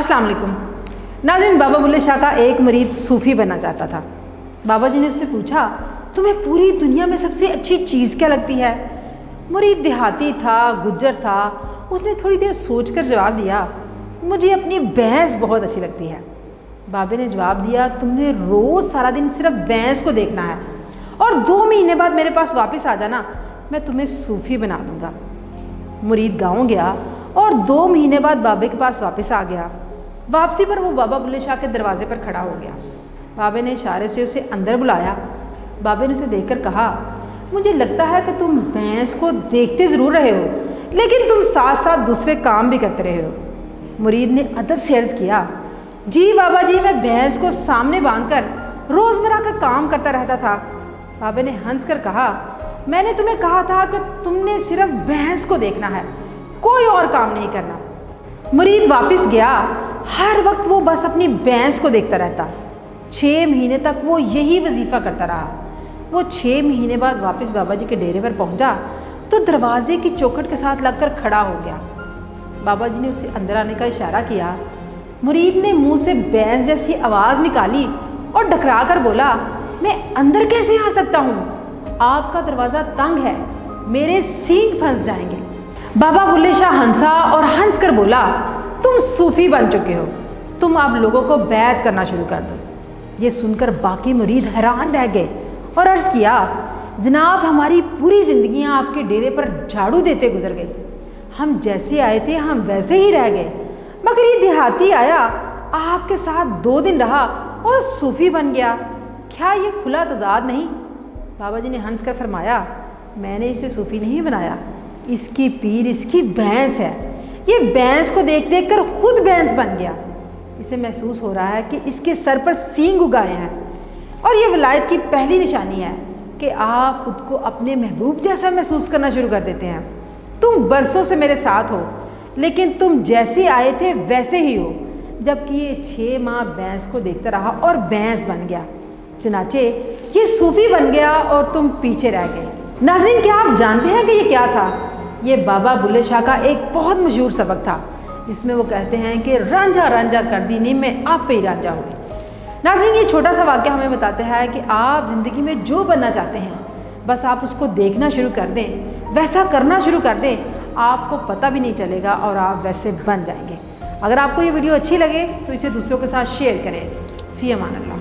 अस्सलाम वालेकुम नाज़रीन। बाबा बुल्ले शाह का एक मरीद सूफ़ी बनना चाहता था। बाबा जी ने उससे पूछा, तुम्हें पूरी दुनिया में सबसे अच्छी चीज़ क्या लगती है? मुरीद देहाती था, गुज्जर था। उसने थोड़ी देर सोचकर जवाब दिया, मुझे अपनी भैंस बहुत अच्छी लगती है। बाबे ने जवाब दिया, तुमने रोज़ सारा दिन सिर्फ भैंस को देखना है और 2 महीने बाद मेरे पास वापस आ जाना, मैं तुम्हें सूफ़ी बना दूँगा। मुरीद गाँव गया और 2 महीने बाद बाबे के पास वापस आ गया। वापसी पर वो बाबा बुल्ले शाह के दरवाजे पर खड़ा हो गया। बाबे ने इशारे से उसे अंदर बुलाया। बाबे ने उसे देखकर कहा, मुझे लगता है कि तुम भैंस को देखते ज़रूर रहे हो, लेकिन तुम साथ साथ दूसरे काम भी करते रहे हो। मुरीद ने अदब से अर्ज़ किया, जी बाबा जी, मैं भैंस को सामने बांधकर रोज़मर्रा का काम करता रहता था। बाबे ने हंस कर कहा, मैंने तुम्हें कहा था कि तुमने सिर्फ भैंस को देखना है, कोई और काम नहीं करना। मुरीद वापस गया। हर वक्त वो बस अपनी भैंस को देखता रहता। 6 महीने तक वो यही वजीफ़ा करता रहा। वो 6 महीने बाद वापस बाबा जी के डेरे पर पहुंचा तो दरवाजे की चौखट के साथ लगकर खड़ा हो गया। बाबा जी ने उसे अंदर आने का इशारा किया। मुरीद ने मुंह से भैंस जैसी आवाज़ निकाली और डकरा कर बोला, मैं अंदर कैसे आ सकता हूँ? आपका दरवाज़ा तंग है, मेरे सींग फंस जाएंगे। बाबा बुल्ले शाह हंसा और हंस कर बोला, तुम सूफ़ी बन चुके हो, तुम आप लोगों को बैत करना शुरू कर दो। ये सुनकर बाकी मुरीद हैरान रह गए और अर्ज़ किया, जनाब, हमारी पूरी ज़िंदगियाँ आपके डेरे पर झाड़ू देते गुजर गई। हम जैसे आए थे हम वैसे ही रह गए, मगर ये देहाती आया, आपके साथ 2 दिन रहा और सूफ़ी बन गया। क्या ये खुला तज़ाद नहीं? बाबा जी ने हंस कर फरमाया, मैंने इसे सूफ़ी नहीं बनाया, इसकी पीर इसकी भैंस है। ये भैंस को देख देख कर खुद भैंस बन गया। इसे महसूस हो रहा है कि इसके सर पर सींग उगाए हैं और ये विलायत की पहली निशानी है कि आप खुद को अपने महबूब जैसा महसूस करना शुरू कर देते हैं। तुम बरसों से मेरे साथ हो, लेकिन तुम जैसे आए थे वैसे ही हो। जबकि ये 6 माह भैंस को देखता रहा और भैंस बन गया, चुनाचे ये सूफ़ी बन गया और तुम पीछे रह गए। नाज़रीन, क्या आप जानते हैं कि ये क्या था? ये बाबा बुल्ले शाह का एक बहुत मशहूर सबक था, जिसमें वो कहते हैं कि रांझा रांझा कर दी नी, मैं आप पे ही रांझा हो गई। नाज़रीन, ये छोटा सा वाक़या हमें बताता है कि आप ज़िंदगी में जो बनना चाहते हैं, बस आप उसको देखना शुरू कर दें, वैसा करना शुरू कर दें, आपको पता भी नहीं चलेगा और आप वैसे बन जाएंगे। अगर आपको ये वीडियो अच्छी लगे तो इसे दूसरों के साथ शेयर करें। फ़ी अमान अल्लाह।